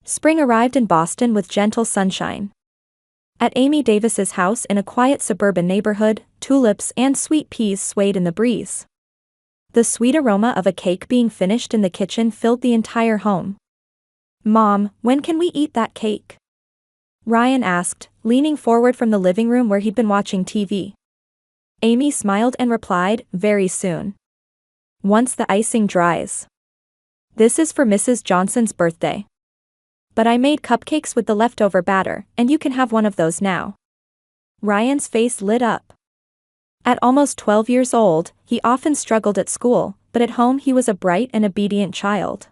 Spring arrived in Boston with gentle sunshine. At Amy Davis's house in a quiet suburban neighborhood, tulips and sweet peas swayed in the breeze. The sweet aroma of a cake being finished in the kitchen filled the entire home. "Mom, when can we eat that cake?" Ryan asked, leaning forward from the living room where he'd been watching TV. Amy smiled and replied, "Very soon. Once the icing dries. This is for Mrs. Johnson's birthday. But I made cupcakes with the leftover batter, and you can have one of those now." Ryan's face lit up. At almost 12 years old, he often struggled at school, but at home he was a bright and obedient child.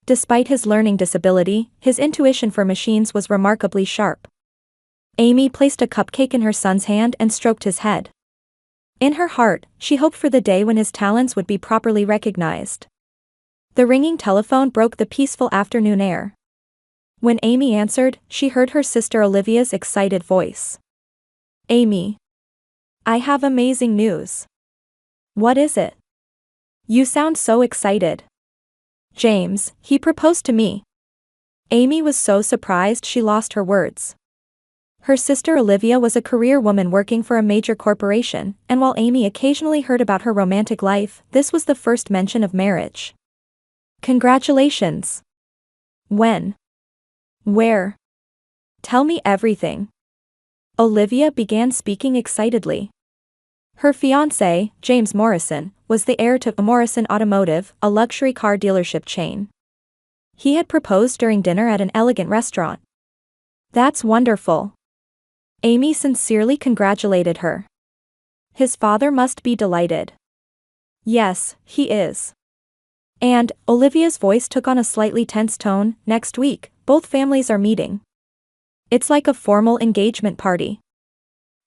Despite his learning disability, his intuition for machines was remarkably sharp. Amy placed a cupcake in her son's hand and stroked his head. In her heart, she hoped for the day when his talents would be properly recognized. The ringing telephone broke the peaceful afternoon air. When Amy answered, she heard her sister Olivia's excited voice. "Amy. I have amazing news." "What is it? You sound so excited." "James, he proposed to me." Amy was so surprised she lost her words. Her sister Olivia was a career woman working for a major corporation, and while Amy occasionally heard about her romantic life, this was the first mention of marriage. "Congratulations. When? Where? Tell me everything." Olivia began speaking excitedly. Her fiancé, James Morrison, was the heir to Morrison Automotive, a luxury car dealership chain. He had proposed during dinner at an elegant restaurant. "That's wonderful." Amy sincerely congratulated her. "His father must be delighted." "Yes, he is." And, Olivia's voice took on a slightly tense tone, "Next week, both families are meeting. It's like a formal engagement party."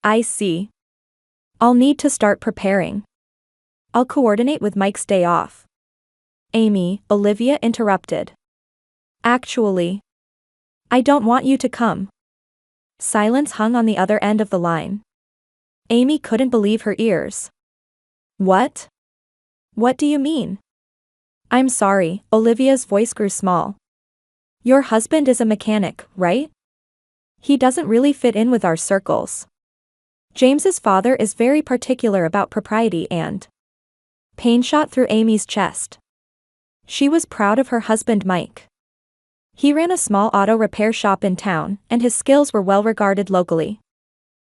"I see. I'll need to start preparing. I'll coordinate with Mike's day off." "Amy," Olivia interrupted. "Actually, I don't want you to come." Silence hung on the other end of the line. Amy couldn't believe her ears. "What? What do you mean?" "I'm sorry," Olivia's voice grew small. "Your husband is a mechanic, right? He doesn't really fit in with our circles. James's father is very particular about propriety and..." Pain shot through Amy's chest. She was proud of her husband Mike. He ran a small auto repair shop in town, and his skills were well regarded locally.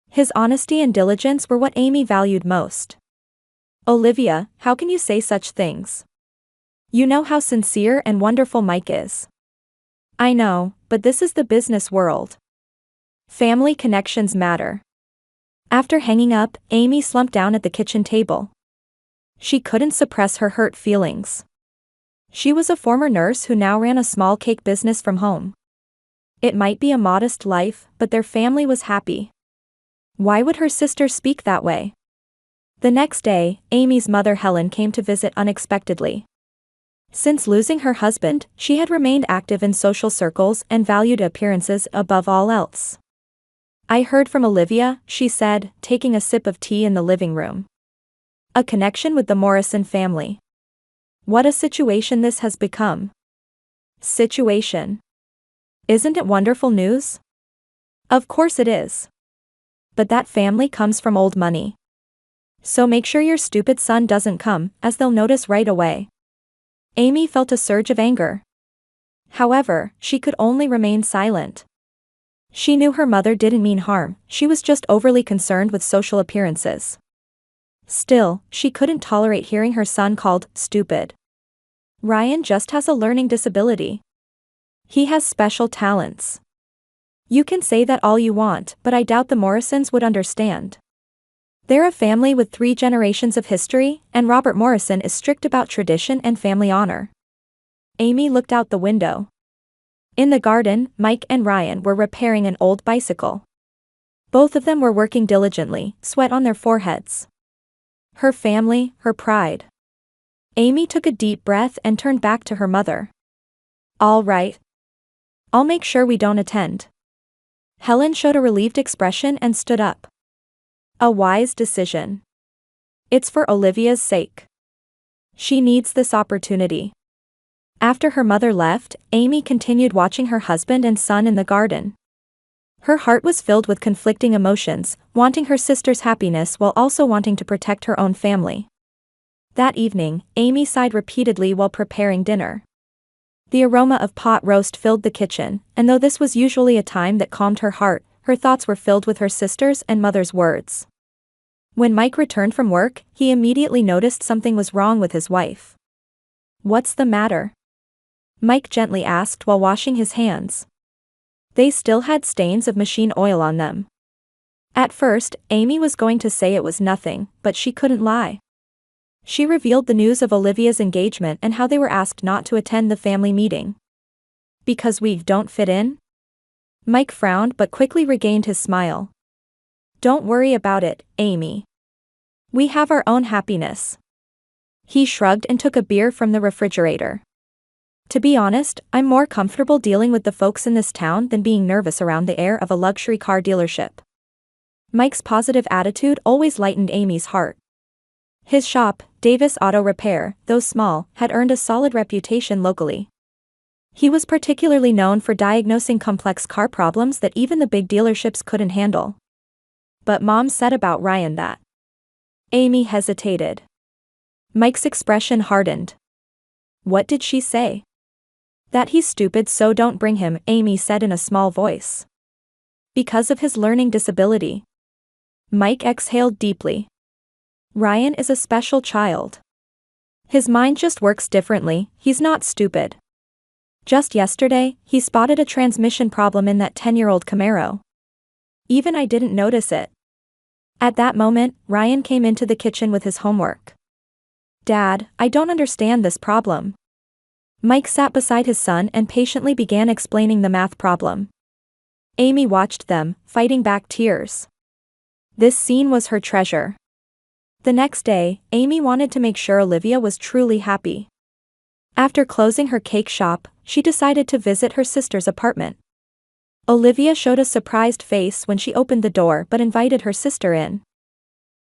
His honesty and diligence were what Amy valued most. "Olivia, how can you say such things? You know how sincere and wonderful Mike is." "I know, but this is the business world. Family connections matter." After hanging up, Amy slumped down at the kitchen table. She couldn't suppress her hurt feelings. She was a former nurse who now ran a small cake business from home. It might be a modest life, but their family was happy. Why would her sister speak that way? The next day, Amy's mother Helen came to visit unexpectedly. Since losing her husband, she had remained active in social circles and valued appearances above all else. "I heard from Olivia," she said, taking a sip of tea in the living room. "A connection with the Morrison family. What a situation this has become." "Situation? Isn't it wonderful news?" "Of course it is. But that family comes from old money. So make sure your stupid son doesn't come, as they'll notice right away." Amy felt a surge of anger. However, she could only remain silent. She knew her mother didn't mean harm, she was just overly concerned with social appearances. Still, she couldn't tolerate hearing her son called stupid. Ryan just has a learning disability. He has special talents. You can say that all you want, but I doubt the Morrisons would understand. They're a family with 3 generations of history, and Robert Morrison is strict about tradition and family honor. Amy looked out the window. In the garden, Mike and Ryan were repairing an old bicycle. Both of them were working diligently, sweat on their foreheads. Her family, her pride. Amy took a deep breath and turned back to her mother. "All right. I'll make sure we don't attend." Helen showed a relieved expression and stood up. "A wise decision. It's for Olivia's sake. She needs this opportunity." After her mother left, Amy continued watching her husband and son in the garden. Her heart was filled with conflicting emotions, wanting her sister's happiness while also wanting to protect her own family. That evening, Amy sighed repeatedly while preparing dinner. The aroma of pot roast filled the kitchen, and though this was usually a time that calmed her heart, her thoughts were filled with her sister's and mother's words. When Mike returned from work, he immediately noticed something was wrong with his wife. "What's the matter?" Mike gently asked while washing his hands. They still had stains of machine oil on them. At first, Amy was going to say it was nothing, but she couldn't lie. She revealed the news of Olivia's engagement and how they were asked not to attend the family meeting. "Because we don't fit in?" Mike frowned but quickly regained his smile. "Don't worry about it, Amy. We have our own happiness." He shrugged and took a beer from the refrigerator. "To be honest, I'm more comfortable dealing with the folks in this town than being nervous around the air of a luxury car dealership." Mike's positive attitude always lightened Amy's heart. His shop, Davis Auto Repair, though small, had earned a solid reputation locally. He was particularly known for diagnosing complex car problems that even the big dealerships couldn't handle. "But Mom said about Ryan that." Amy hesitated. Mike's expression hardened. "What did she say?" "That he's stupid, so don't bring him," Amy said in a small voice. "Because of his learning disability." Mike exhaled deeply. "Ryan is a special child. His mind just works differently, he's not stupid. Just yesterday, he spotted a transmission problem in that 10-year-old Camaro. Even I didn't notice it." At that moment, Ryan came into the kitchen with his homework. "Dad, I don't understand this problem." Mike sat beside his son and patiently began explaining the math problem. Amy watched them, fighting back tears. This scene was her treasure. The next day, Amy wanted to make sure Olivia was truly happy. After closing her cake shop, she decided to visit her sister's apartment. Olivia showed a surprised face when she opened the door but invited her sister in.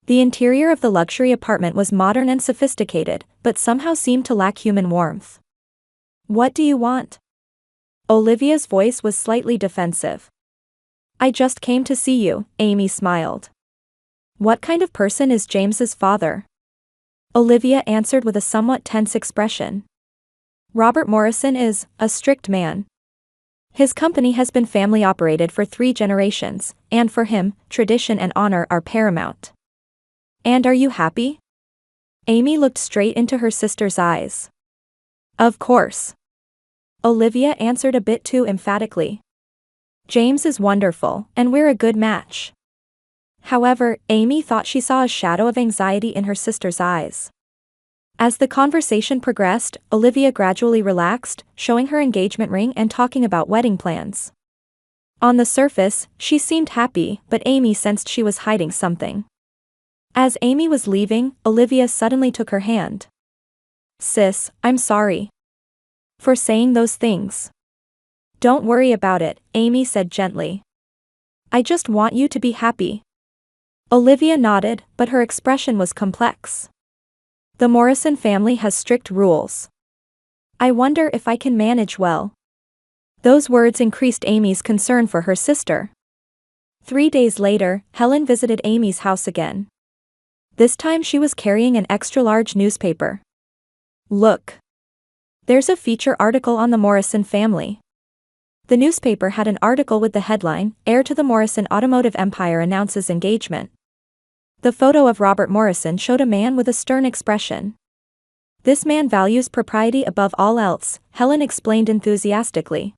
The interior of the luxury apartment was modern and sophisticated, but somehow seemed to lack human warmth. "What do you want?" Olivia's voice was slightly defensive. "I just came to see you," Amy smiled. "What kind of person is James's father?" Olivia answered with a somewhat tense expression. "Robert Morrison is a strict man. His company has been family operated for 3 generations, and for him, tradition and honor are paramount." "And are you happy?" Amy looked straight into her sister's eyes. "Of course." Olivia answered a bit too emphatically. "James is wonderful, and we're a good match." However, Amy thought she saw a shadow of anxiety in her sister's eyes. As the conversation progressed, Olivia gradually relaxed, showing her engagement ring and talking about wedding plans. On the surface, she seemed happy, but Amy sensed she was hiding something. As Amy was leaving, Olivia suddenly took her hand. "Sis, I'm sorry for saying those things." "Don't worry about it," Amy said gently. "I just want you to be happy." Olivia nodded, but her expression was complex. "The Morrison family has strict rules. I wonder if I can manage well." Those words increased Amy's concern for her sister. 3 days later, Helen visited Amy's house again. This time she was carrying an extra-large newspaper. "Look. There's a feature article on the Morrison family." The newspaper had an article with the headline, "Heir to the Morrison Automotive Empire Announces Engagement." The photo of Robert Morrison showed a man with a stern expression. "This man values propriety above all else," Helen explained enthusiastically.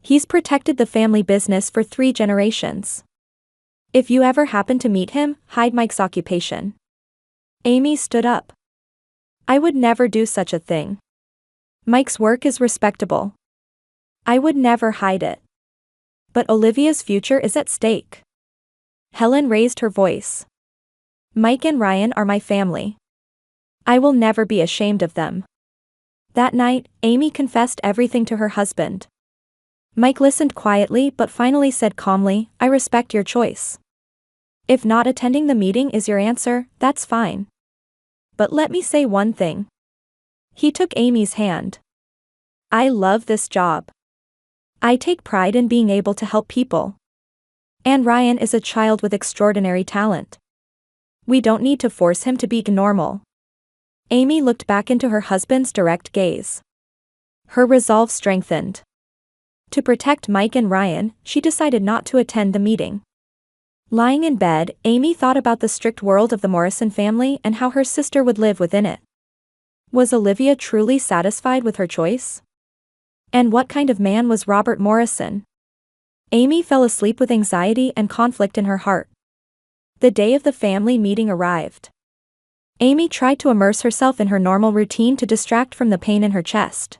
"He's protected the family business for 3 generations. If you ever happen to meet him, hide Mike's occupation." Amy stood up. "I would never do such a thing. Mike's work is respectable. I would never hide it." "But Olivia's future is at stake." Helen raised her voice. "Mike and Ryan are my family. I will never be ashamed of them." That night, Amy confessed everything to her husband. Mike listened quietly but finally said calmly, "I respect your choice. If not attending the meeting is your answer, that's fine. But let me say one thing." He took Amy's hand. I love this job. I take pride in being able to help people. And Ryan is a child with extraordinary talent. We don't need to force him to be normal. Amy looked back into her husband's direct gaze. Her resolve strengthened. To protect Mike and Ryan, she decided not to attend the meeting. Lying in bed, Amy thought about the strict world of the Morrison family and how her sister would live within it. Was Olivia truly satisfied with her choice? And what kind of man was Robert Morrison? Amy fell asleep with anxiety and conflict in her heart. The day of the family meeting arrived. Amy tried to immerse herself in her normal routine to distract from the pain in her chest.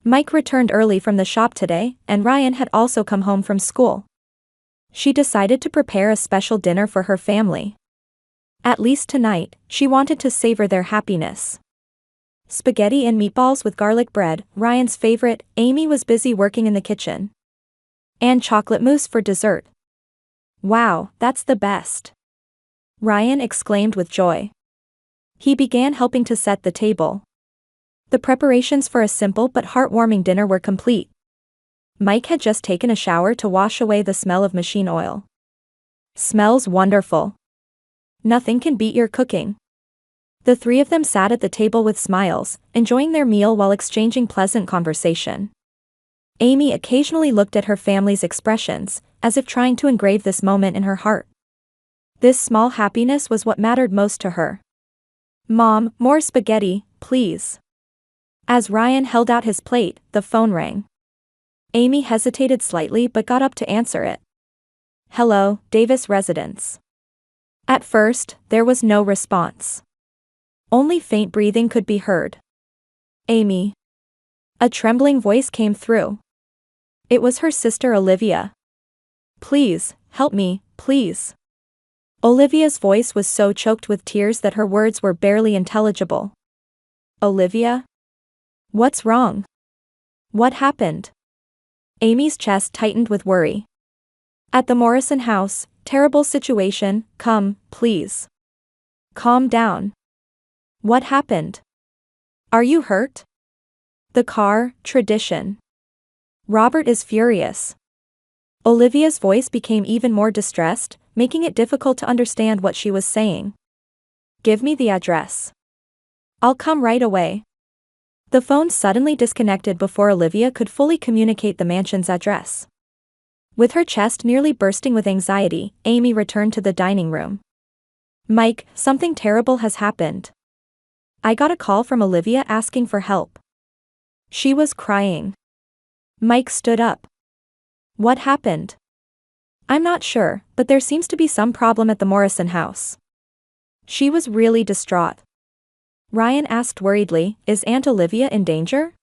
Mike returned early from the shop today, and Ryan had also come home from school. She decided to prepare a special dinner for her family. At least tonight, she wanted to savor their happiness. Spaghetti and meatballs with garlic bread, Ryan's favorite. Amy was busy working in the kitchen. And chocolate mousse for dessert. Wow, that's the best! Ryan exclaimed with joy. He began helping to set the table. The preparations for a simple but heartwarming dinner were complete. Mike had just taken a shower to wash away the smell of machine oil. Smells wonderful. Nothing can beat your cooking. The three of them sat at the table with smiles, enjoying their meal while exchanging pleasant conversation. Amy occasionally looked at her family's expressions, as if trying to engrave this moment in her heart. This small happiness was what mattered most to her. Mom, more spaghetti, please. As Ryan held out his plate, the phone rang. Amy hesitated slightly but got up to answer it. Hello, Davis residence. At first, there was no response. Only faint breathing could be heard. Amy. A trembling voice came through. It was her sister Olivia. Please, help me, please. Olivia's voice was so choked with tears that her words were barely intelligible. Olivia? What's wrong? What happened? Amy's chest tightened with worry. At the Morrison house, terrible situation, come, please. Calm down. What happened? Are you hurt? The car, tradition. Robert is furious. Olivia's voice became even more distressed, making it difficult to understand what she was saying. Give me the address. I'll come right away. The phone suddenly disconnected before Olivia could fully communicate the mansion's address. With her chest nearly bursting with anxiety, Amy returned to the dining room. Mike, something terrible has happened. I got a call from Olivia asking for help. She was crying. Mike stood up. What happened? I'm not sure, but there seems to be some problem at the Morrison house. She was really distraught. Ryan asked worriedly, is Aunt Olivia in danger?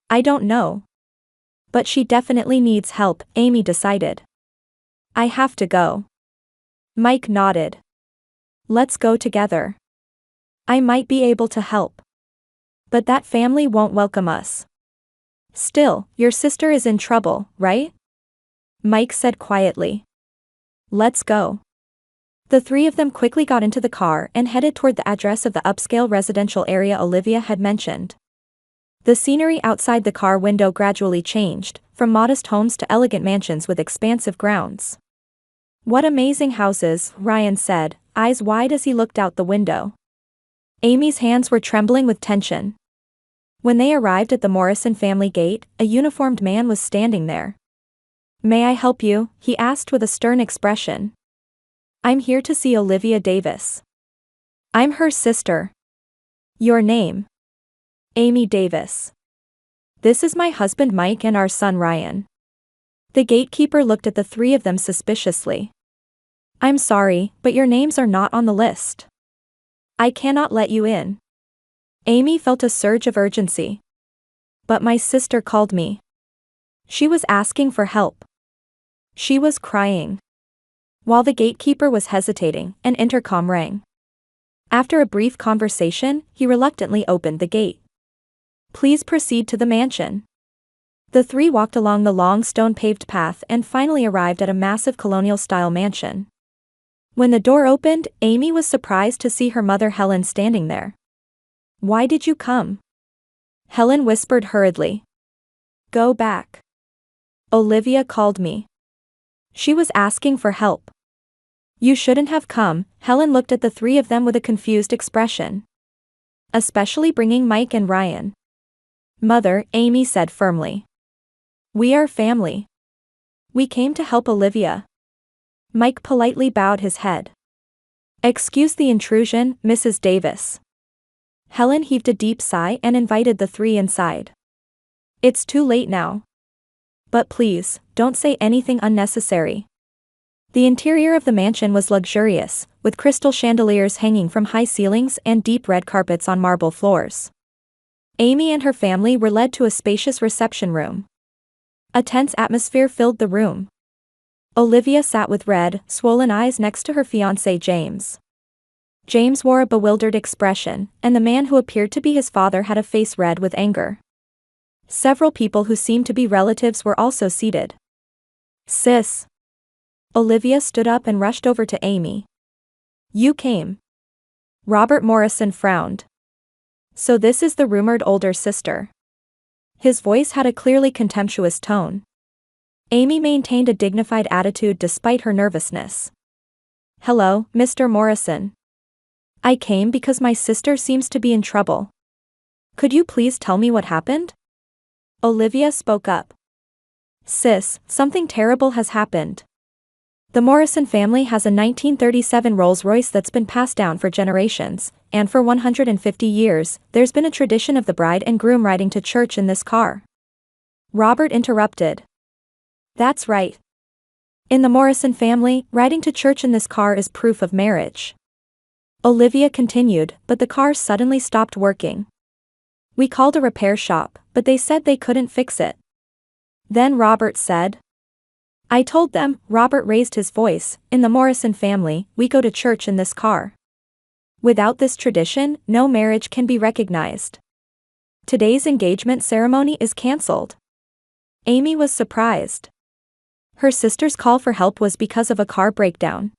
I don't know. But she definitely needs help, Amy decided. I have to go. Mike nodded. Let's go together. I might be able to help. But that family won't welcome us. Still, your sister is in trouble, right? Mike said quietly. Let's go. The three of them quickly got into the car and headed toward the address of the upscale residential area Olivia had mentioned. The scenery outside the car window gradually changed, from modest homes to elegant mansions with expansive grounds. What amazing houses, Ryan said, eyes wide as he looked out the window. Amy's hands were trembling with tension. When they arrived at the Morrison family gate, a uniformed man was standing there. May I help you? He asked with a stern expression. I'm here to see Olivia Davis. I'm her sister. Your name? Amy Davis. This is my husband Mike and our son Ryan. The gatekeeper looked at the three of them suspiciously. I'm sorry, but your names are not on the list. I cannot let you in. Amy felt a surge of urgency. But my sister called me. She was asking for help. She was crying. While the gatekeeper was hesitating, an intercom rang. After a brief conversation, he reluctantly opened the gate. Please proceed to the mansion. The three walked along the long stone-paved path and finally arrived at a massive colonial-style mansion. When the door opened, Amy was surprised to see her mother Helen standing there. Why did you come? Helen whispered hurriedly. Go back. Olivia called me. She was asking for help. You shouldn't have come. Helen looked at the three of them with a confused expression. Especially bringing Mike and Ryan. Mother, Amy said firmly. We are family. We came to help Olivia. Mike politely bowed his head. Excuse the intrusion, Mrs. Davis. Helen heaved a deep sigh and invited the three inside. It's too late now. But please, don't say anything unnecessary. The interior of the mansion was luxurious, with crystal chandeliers hanging from high ceilings and deep red carpets on marble floors. Amy and her family were led to a spacious reception room. A tense atmosphere filled the room. Olivia sat with red, swollen eyes next to her fiancé James. James wore a bewildered expression, and the man who appeared to be his father had a face red with anger. Several people who seemed to be relatives were also seated. Sis. Olivia stood up and rushed over to Amy. You came. Robert Morrison frowned. So this is the rumored older sister. His voice had a clearly contemptuous tone. Amy maintained a dignified attitude despite her nervousness. Hello, Mr. Morrison. I came because my sister seems to be in trouble. Could you please tell me what happened? Olivia spoke up. Sis, something terrible has happened. The Morrison family has a 1937 Rolls-Royce that's been passed down for generations, and for 150 years, there's been a tradition of the bride and groom riding to church in this car. Robert interrupted. That's right. In the Morrison family, riding to church in this car is proof of marriage. Olivia continued, but the car suddenly stopped working. We called a repair shop, but they said they couldn't fix it. Then Robert said. I told them, Robert raised his voice, in the Morrison family, we go to church in this car. Without this tradition, no marriage can be recognized. Today's engagement ceremony is cancelled. Amy was surprised. Her sister's call for help was because of a car breakdown.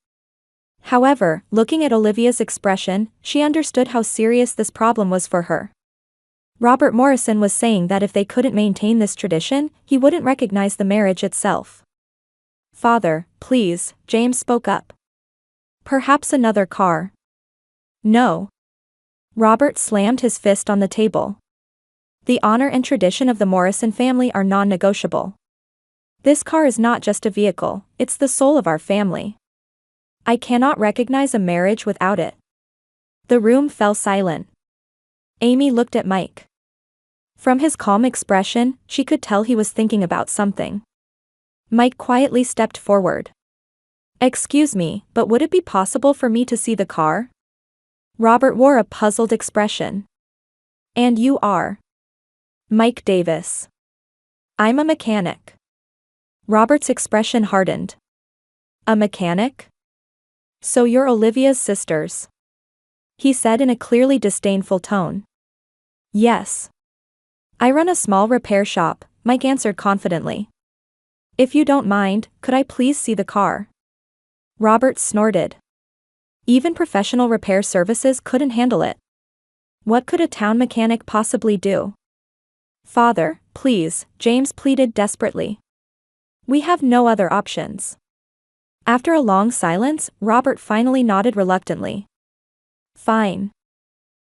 However, looking at Olivia's expression, she understood how serious this problem was for her. Robert Morrison was saying that if they couldn't maintain this tradition, he wouldn't recognize the marriage itself. Father, please, James spoke up. Perhaps another car. No. Robert slammed his fist on the table. The honor and tradition of the Morrison family are non-negotiable. This car is not just a vehicle, it's the soul of our family. I cannot recognize a marriage without it. The room fell silent. Amy looked at Mike. From his calm expression, she could tell he was thinking about something. Mike quietly stepped forward. Excuse me, but would it be possible for me to see the car? Robert wore a puzzled expression. And you are? Mike Davis. I'm a mechanic. Robert's expression hardened. A mechanic? So you're Olivia's sisters? He said in a clearly disdainful tone. Yes. I run a small repair shop, Mike answered confidently. If you don't mind, could I please see the car? Robert snorted. Even professional repair services couldn't handle it. What could a town mechanic possibly do? Father, please, James pleaded desperately. We have no other options. After a long silence, Robert finally nodded reluctantly. Fine.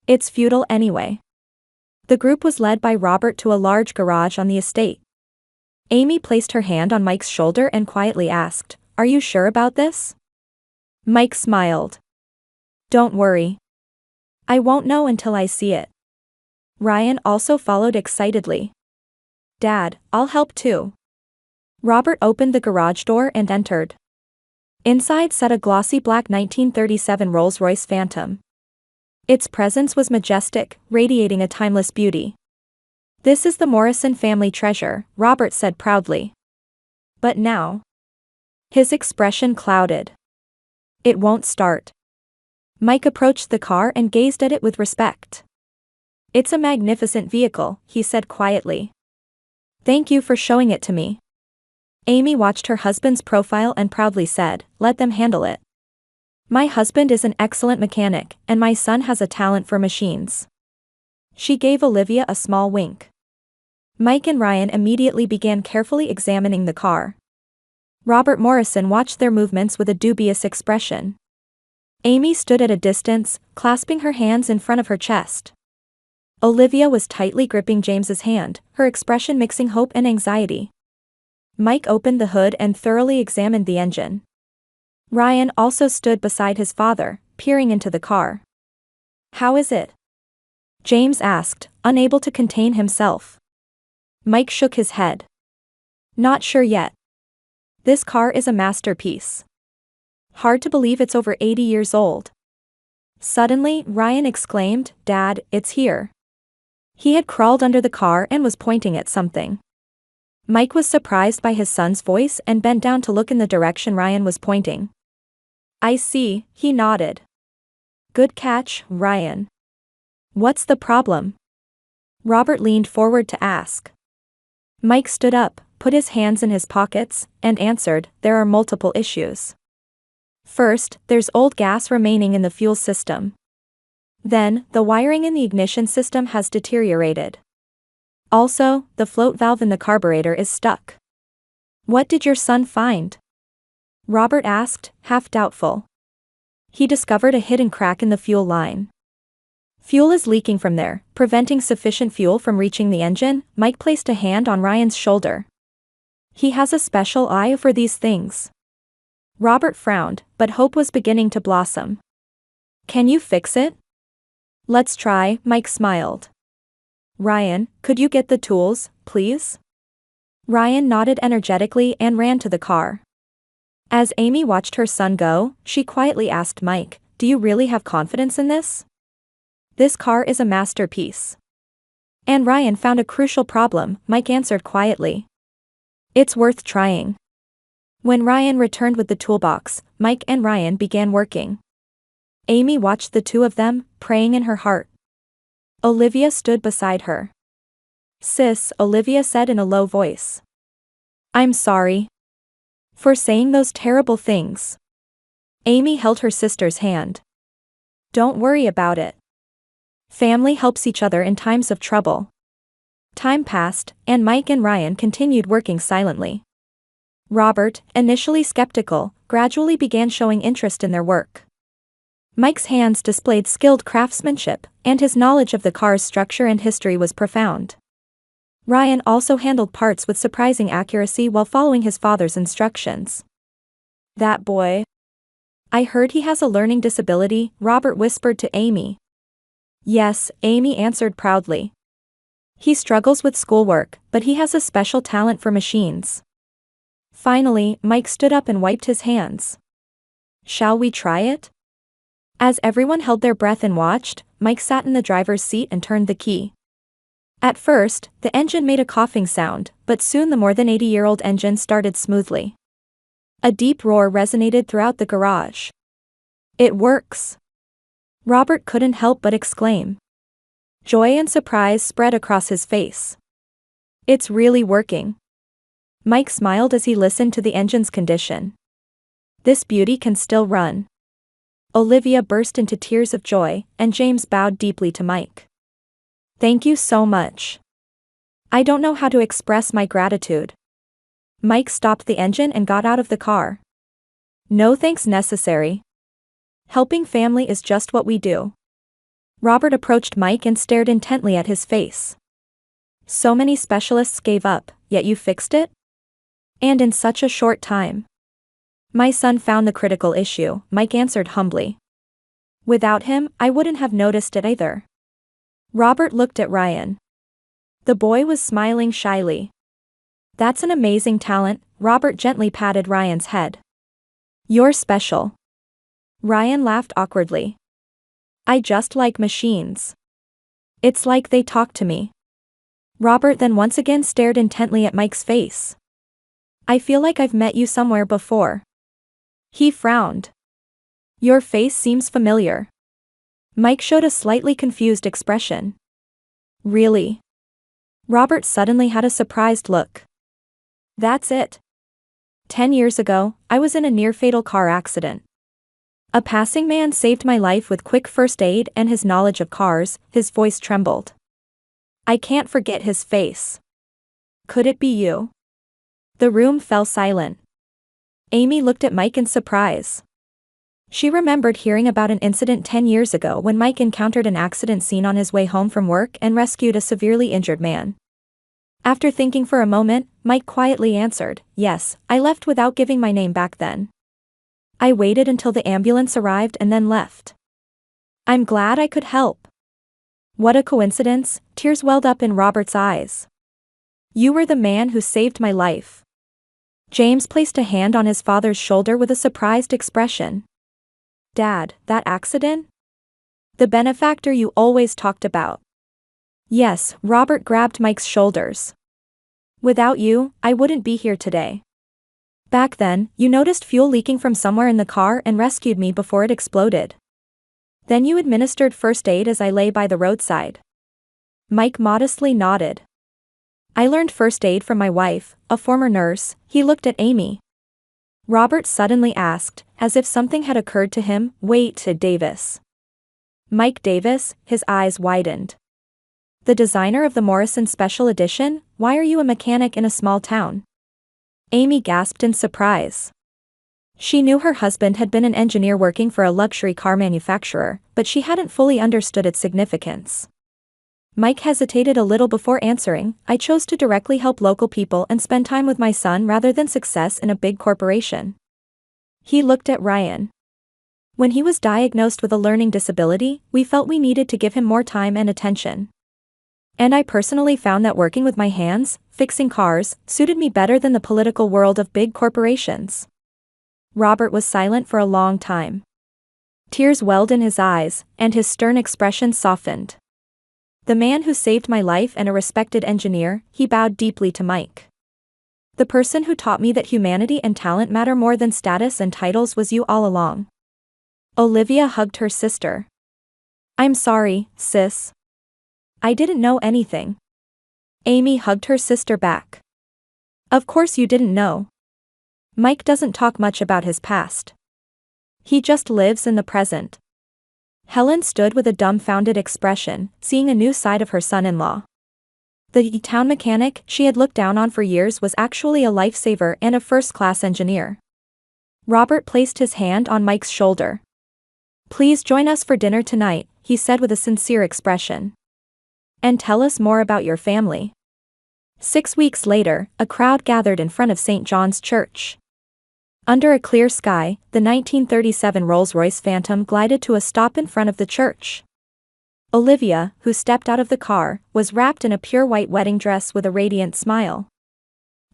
It's futile anyway. The group was led by Robert to a large garage on the estate. Amy placed her hand on Mike's shoulder and quietly asked, Are you sure about this? Mike smiled. Don't worry. I won't know until I see it. Ryan also followed excitedly. Dad, I'll help too. Robert opened the garage door and entered. Inside sat a glossy black 1937 Rolls-Royce Phantom. Its presence was majestic, radiating a timeless beauty. This is the Morrison family treasure, Robert said proudly. But now? His expression clouded. It won't start. Mike approached the car and gazed at it with respect. It's a magnificent vehicle, he said quietly. Thank you for showing it to me. Amy watched her husband's profile and proudly said, Let them handle it. My husband is an excellent mechanic, and my son has a talent for machines. She gave Olivia a small wink. Mike and Ryan immediately began carefully examining the car. Robert Morrison watched their movements with a dubious expression. Amy stood at a distance, clasping her hands in front of her chest. Olivia was tightly gripping James's hand, her expression mixing hope and anxiety. Mike opened the hood and thoroughly examined the engine. Ryan also stood beside his father, peering into the car. "How is it?" James asked, unable to contain himself. Mike shook his head. "Not sure yet. This car is a masterpiece. Hard to believe it's over 80 years old." Suddenly, Ryan exclaimed, "Dad, it's here." He had crawled under the car and was pointing at something. Mike was surprised by his son's voice and bent down to look in the direction Ryan was pointing. "I see," he nodded. "Good catch, Ryan. What's the problem?" Robert leaned forward to ask. Mike stood up, put his hands in his pockets, and answered, "There are multiple issues. First, there's old gas remaining in the fuel system. Then, the wiring in the ignition system has deteriorated. Also, the float valve in the carburetor is stuck." "What did your son find?" Robert asked, half doubtful. "He discovered a hidden crack in the fuel line. Fuel is leaking from there, preventing sufficient fuel from reaching the engine." Mike placed a hand on Ryan's shoulder. "He has a special eye for these things." Robert frowned, but hope was beginning to blossom. "Can you fix it?" "Let's try," Mike smiled. "Ryan, could you get the tools, please?" Ryan nodded energetically and ran to the car. As Amy watched her son go, she quietly asked Mike, "Do you really have confidence in this? This car is a masterpiece." "And Ryan found a crucial problem," Mike answered quietly. "It's worth trying." When Ryan returned with the toolbox, Mike and Ryan began working. Amy watched the two of them, praying in her heart. Olivia stood beside her. "Sis," Olivia said in a low voice. "I'm sorry for saying those terrible things." Amy held her sister's hand. "Don't worry about it. Family helps each other in times of trouble." Time passed, and Mike and Ryan continued working silently. Robert, initially skeptical, gradually began showing interest in their work. Mike's hands displayed skilled craftsmanship, and his knowledge of the car's structure and history was profound. Ryan also handled parts with surprising accuracy while following his father's instructions. "That boy. I heard he has a learning disability," Robert whispered to Amy. "Yes," Amy answered proudly. "He struggles with schoolwork, but he has a special talent for machines." Finally, Mike stood up and wiped his hands. "Shall we try it?" As everyone held their breath and watched, Mike sat in the driver's seat and turned the key. At first, the engine made a coughing sound, but soon the more than 80-year-old engine started smoothly. A deep roar resonated throughout the garage. "It works!" Robert couldn't help but exclaim. Joy and surprise spread across his face. "It's really working." Mike smiled as he listened to the engine's condition. "This beauty can still run." Olivia burst into tears of joy, and James bowed deeply to Mike. "Thank you so much. I don't know how to express my gratitude." Mike stopped the engine and got out of the car. "No thanks necessary. Helping family is just what we do." Robert approached Mike and stared intently at his face. "So many specialists gave up, yet you fixed it? And in such a short time." "My son found the critical issue," Mike answered humbly. "Without him, I wouldn't have noticed it either." Robert looked at Ryan. The boy was smiling shyly. "That's an amazing talent," Robert gently patted Ryan's head. "You're special." Ryan laughed awkwardly. "I just like machines. It's like they talk to me." Robert then once again stared intently at Mike's face. "I feel like I've met you somewhere before." He frowned. "Your face seems familiar." Mike showed a slightly confused expression. "Really?" Robert suddenly had a surprised look. "That's it. 10 years ago, I was in a near-fatal car accident. A passing man saved my life with quick first aid and his knowledge of cars." His voice trembled. I can't forget his face. Could it be you? The room fell silent. Amy looked at Mike in surprise. She remembered hearing about an incident 10 years ago when Mike encountered an accident scene on his way home from work and rescued a severely injured man. After thinking for a moment, Mike quietly answered, "Yes, I left without giving my name back then. I waited until the ambulance arrived and then left. I'm glad I could help." What a coincidence, tears welled up in Robert's eyes. You were the man who saved my life. James placed a hand on his father's shoulder with a surprised expression. Dad, that accident? The benefactor you always talked about. Yes, Robert grabbed Mike's shoulders. Without you, I wouldn't be here today. Back then, you noticed fuel leaking from somewhere in the car and rescued me before it exploded. Then you administered first aid as I lay by the roadside. Mike modestly nodded. I learned first aid from my wife, a former nurse. He looked at Amy. Robert suddenly asked, as if something had occurred to him, "Wait, Davis." Mike Davis, his eyes widened. The designer of the Morrison Special Edition? Why are you a mechanic in a small town? Amy gasped in surprise. She knew her husband had been an engineer working for a luxury car manufacturer, but she hadn't fully understood its significance. Mike hesitated a little before answering, I chose to directly help local people and spend time with my son rather than success in a big corporation. He looked at Ryan. When he was diagnosed with a learning disability, we felt we needed to give him more time and attention. And I personally found that working with my hands, fixing cars, suited me better than the political world of big corporations. Robert was silent for a long time. Tears welled in his eyes, and his stern expression softened. The man who saved my life and a respected engineer, he bowed deeply to Mike. The person who taught me that humanity and talent matter more than status and titles was you all along. Olivia hugged her sister. I'm sorry, sis. I didn't know anything. Amy hugged her sister back. Of course you didn't know. Mike doesn't talk much about his past. He just lives in the present. Helen stood with a dumbfounded expression, seeing a new side of her son-in-law. The town mechanic she had looked down on for years was actually a lifesaver and a first-class engineer. Robert placed his hand on Mike's shoulder. Please join us for dinner tonight, he said with a sincere expression. And tell us more about your family. 6 weeks later, a crowd gathered in front of St. John's Church. Under a clear sky, the 1937 Rolls-Royce Phantom glided to a stop in front of the church. Olivia, who stepped out of the car, was wrapped in a pure white wedding dress with a radiant smile.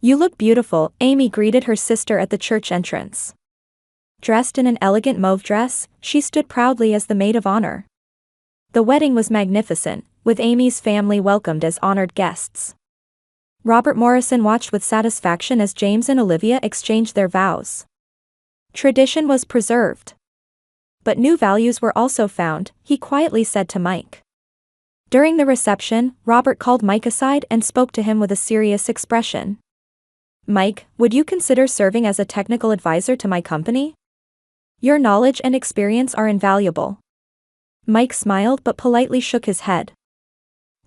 You look beautiful, Amy greeted her sister at the church entrance. Dressed in an elegant mauve dress, she stood proudly as the maid of honor. The wedding was magnificent, with Amy's family welcomed as honored guests. Robert Morrison watched with satisfaction as James and Olivia exchanged their vows. Tradition was preserved. But new values were also found, he quietly said to Mike. During the reception, Robert called Mike aside and spoke to him with a serious expression. Mike, would you consider serving as a technical advisor to my company? Your knowledge and experience are invaluable. Mike smiled but politely shook his head.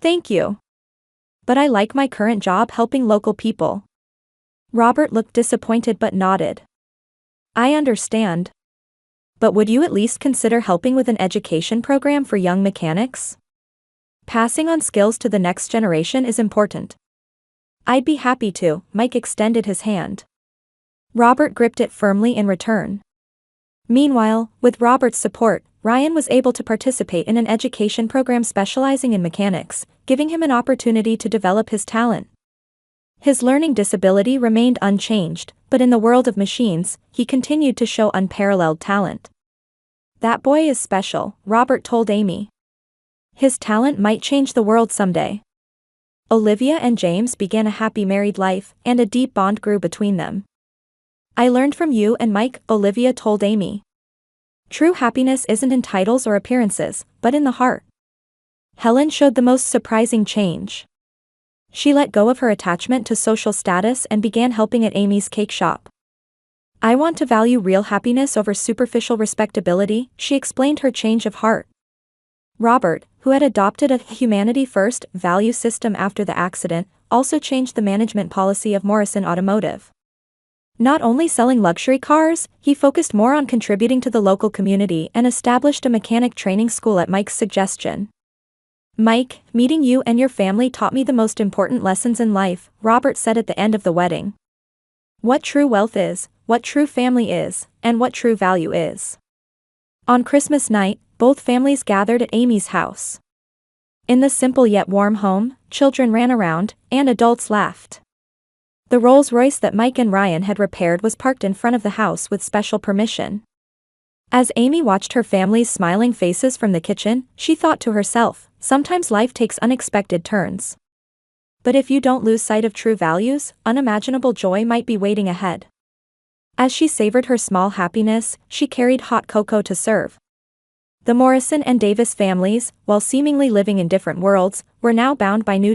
Thank you. But I like my current job helping local people. Robert looked disappointed but nodded. I understand. But would you at least consider helping with an education program for young mechanics? Passing on skills to the next generation is important. I'd be happy to, Mike extended his hand. Robert gripped it firmly in return. Meanwhile, with Robert's support, Ryan was able to participate in an education program specializing in mechanics, giving him an opportunity to develop his talent. His learning disability remained unchanged, but in the world of machines, he continued to show unparalleled talent. That boy is special, Robert told Amy. His talent might change the world someday. Olivia and James began a happy married life, and a deep bond grew between them. I learned from you and Mike, Olivia told Amy. True happiness isn't in titles or appearances, but in the heart. Helen showed the most surprising change. She let go of her attachment to social status and began helping at Amy's cake shop. I want to value real happiness over superficial respectability, she explained her change of heart. Robert, who had adopted a humanity-first value system after the accident, also changed the management policy of Morrison Automotive. Not only selling luxury cars, he focused more on contributing to the local community and established a mechanic training school at Mike's suggestion. "Mike, meeting you and your family taught me the most important lessons in life," Robert said at the end of the wedding. "What true wealth is, what true family is, and what true value is." On Christmas night, both families gathered at Amy's house. In the simple yet warm home, children ran around, and adults laughed. The Rolls-Royce that Mike and Ryan had repaired was parked in front of the house with special permission. As Amy watched her family's smiling faces from the kitchen, she thought to herself, sometimes life takes unexpected turns. But if you don't lose sight of true values, unimaginable joy might be waiting ahead. As she savored her small happiness, she carried hot cocoa to serve. The Morrison and Davis families, while seemingly living in different worlds, were now bound by new